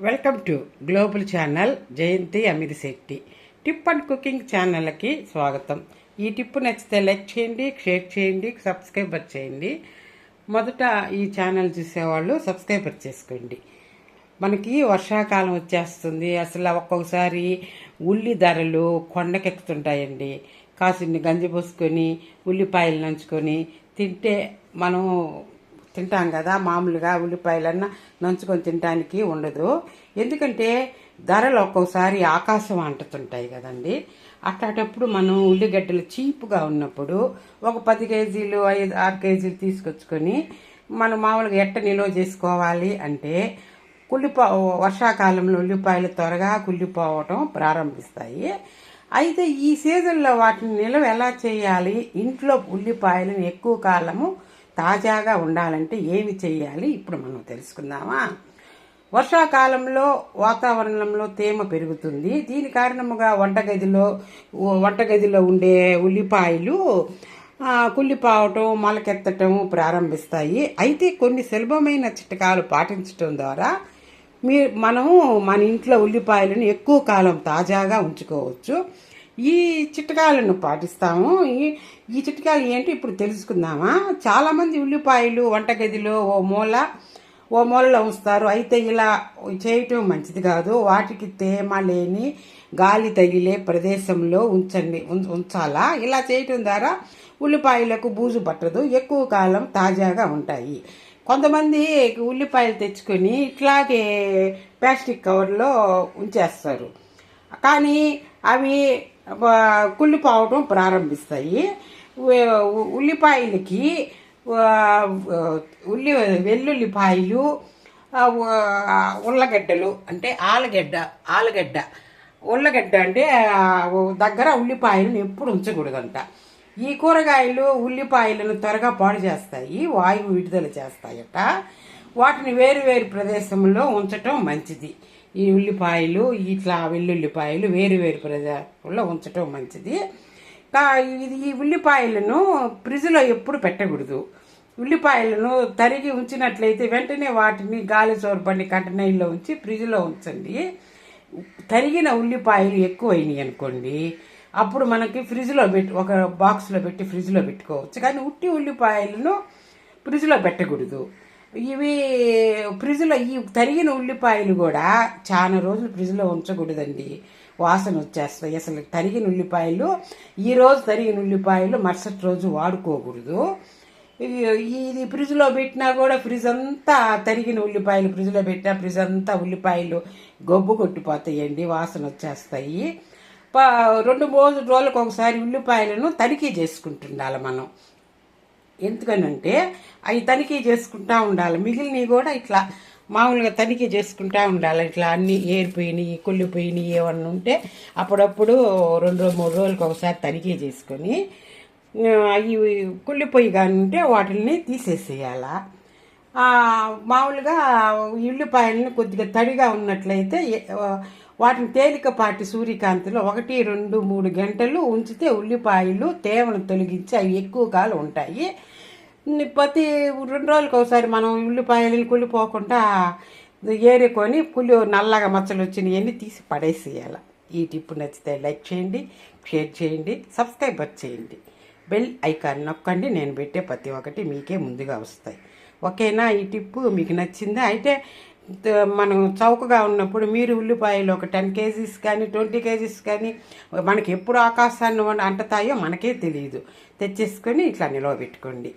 Welcome to global channel Jayanthi Amirishetti tip and cooking ఛానల్కి స్వాగతం. ఈ టిప్ నచ్చితే లైక్ చేయండి, షేర్ చేయండి, సబ్స్క్రైబర్ చేయండి. మొదట ఈ ఛానల్ చూసేవాళ్ళు సబ్స్క్రైబర్ చేసుకోండి. మనకి వర్షాకాలం వచ్చేస్తుంది. అసలు ఒక్కొక్కసారి ఉల్లి ధరలు కొండకెక్కుతుంటాయండి. కాసిన్ని గంజి పోసుకొని ఉల్లిపాయలు నంచుకొని తింటే మనం తింటాం కదా. మామూలుగా ఉల్లిపాయలన్నా నంచుకొని తినడానికి ఉండదు. ఎందుకంటే ధరలు ఒక్కొక్కసారి ఆకాశం అంటుతుంటాయి కదండి. అట్లాంటప్పుడు మనం ఉల్లిగడ్డలు చీప్గా ఉన్నప్పుడు ఒక 10 కేజీలు 5-6 కేజీలు తీసుకొచ్చుకొని మనం మామూలుగా ఎట్ట నిల్వ చేసుకోవాలి అంటే వర్షాకాలంలో ఉల్లిపాయలు త్వరగా కుళ్ళిపోవటం ప్రారంభిస్తాయి. అయితే ఈ సీజన్లో వాటిని నిల్వ ఎలా చేయాలి, ఇంట్లో ఉల్లిపాయలను ఎక్కువ కాలము తాజాగా ఉండాలంటే ఏమి చేయాలి ఇప్పుడు మనం తెలుసుకుందామా. వర్షాకాలంలో వాతావరణంలో తేమ పెరుగుతుంది. దీని కారణముగా వంటగదిలో ఉండే ఉల్లిపాయలు కుళ్ళిపోవటం, మొలకెత్తటం ప్రారంభిస్తాయి. అయితే కొన్ని సులభమైన చిట్కాలు పాటించడం ద్వారా మనము మన ఇంట్లో ఉల్లిపాయలను ఎక్కువ కాలం తాజాగా ఉంచుకోవచ్చు. ఈ చిట్కాలను పాటిస్తాము. ఈ చిట్కాలు ఏంటి ఇప్పుడు తెలుసుకుందామా. చాలామంది ఉల్లిపాయలు వంటగదిలో ఓ మూలలో ఉంచుతారు. అయితే ఇలా చేయటం మంచిది కాదు. వాటికి తేమ లేని గాలి తగిలే ప్రదేశంలో ఉంచాలా. ఇలా చేయటం ద్వారా ఉల్లిపాయలకు బూజు పట్టదు, ఎక్కువ కాలం తాజాగా ఉంటాయి. కొంతమంది ఉల్లిపాయలు తెచ్చుకొని ఇట్లాగే ప్లాస్టిక్ కవర్లో ఉంచేస్తారు, కానీ అవి కుళ్ళిపోవటం ప్రారంభిస్తాయి. ఉల్లిపాయలకి వెల్లుల్లిపాయలు, ఉల్లగడ్డలు అంటే ఆలుగడ్డ ఉల్లగడ్డ అంటే దగ్గర ఉల్లిపాయలను ఎప్పుడు ఉంచకూడదంట. ఈ కూరగాయలు ఉల్లిపాయలను త్వరగా పాడు చేస్తాయి, వాయువు విడుదల చేస్తాయట. వాటిని వేరు వేరు ప్రదేశంలో ఉంచటం మంచిది. ఈ ఉల్లిపాయలు ఇట్లా వెల్లుల్లిపాయలు వేరు వేరు ప్రదేశంలో ఉంచటం మంచిది. ఈ ఉల్లిపాయలను ఫ్రిడ్జ్లో ఎప్పుడు పెట్టకూడదు. ఉల్లిపాయలను తరిగి ఉంచినట్లయితే వెంటనే వాటిని గాలి చోరపడి కంటైనర్లో ఉంచి ఫ్రిడ్జ్లో ఉంచండి. తరిగిన ఉల్లిపాయలు ఎక్కువైనాయి అనుకోండి, అప్పుడు మనకి ఫ్రిడ్జ్లో ఒక బాక్స్లో పెట్టి ఫ్రిడ్జ్లో పెట్టుకోవచ్చు. కానీ ఉట్టి ఉల్లిపాయలను ఫ్రిడ్జ్లో పెట్టకూడదు. ఇవి ఫ్రిడ్జ్లో ఈ తరిగిన ఉల్లిపాయలు కూడా చాలా రోజులు ఫ్రిడ్జ్లో ఉంచకూడదండి, వాసన వచ్చేస్తాయి. అసలు తరిగిన ఉల్లిపాయలు ఈరోజు తరిగిన ఉల్లిపాయలు మరుసటి రోజు వాడుకోకూడదు. ఇది ఫ్రిడ్జ్లో పెట్టినా కూడా ఫ్రిడ్జ్ అంతా తరిగిన ఉల్లిపాయలు ఫ్రిడ్జ్లో పెట్టినా ఫ్రిడ్జ్ అంతా ఉల్లిపాయలు గొబ్బు కొట్టిపోతాయండి, వాసన వచ్చేస్తాయి. 2-3 రోజులకు ఒకసారి ఉల్లిపాయలను తనిఖీ చేసుకుంటుండాలి మనం. ఎందుకనంటే అవి తనిఖీ చేసుకుంటూ ఉండాలి. మిగిలినవి కూడా ఇట్లా మామూలుగా తనిఖీ చేసుకుంటూ ఉండాలి. ఇట్లా అన్నీ ఏరిపోయినాయి, కుళ్ళిపోయినాయి ఏమన్నా ఉంటే అప్పుడప్పుడు 2-3 రోజులకు ఒకసారి తనిఖీ చేసుకొని అవి కుళ్ళిపోయి కానీ ఉంటే వాటిని తీసేసేయాల. మామూలుగా ఉల్లిపాయలని కొద్దిగా తడిగా ఉన్నట్లయితే వాటిని తేలికపాటి సూర్యకాంతిలో 1-2-3 గంటలు ఉంచితే ఉల్లిపాయలు తేమను తొలగించి అవి ఎక్కువ కాలం ఉంటాయి. ప్రతి 2 రోజులకు ఒకసారి మనం ఉల్లిపాయలను కుళ్ళిపోకుండా ఏరుకొని నల్లగా మచ్చలు వచ్చినవన్నీ తీసి పడేసేయాలి. ఈ టిప్ నచ్చితే లైక్ చేయండి, షేర్ చేయండి, సబ్స్క్రైబర్ చేయండి, బెల్ ఐకాన్ నొక్కండి. నేను పెట్టే ప్రతి ఒక్కటి మీకే ముందుగా వస్తాయి. ఓకేనా? ఈ టిప్పు మీకు నచ్చిందా? అయితే మనం చౌకగా ఉన్నప్పుడు మీరు ఉల్లిపాయలు ఒక 10 కేజీస్ కానీ 20 కేజీస్ కానీ మనకి ఎప్పుడు ఆకాశాన్ని అంటుతాయో మనకే తెలియదు, తెచ్చేసుకొని ఇట్లా నిలవ పెట్టుకోండి.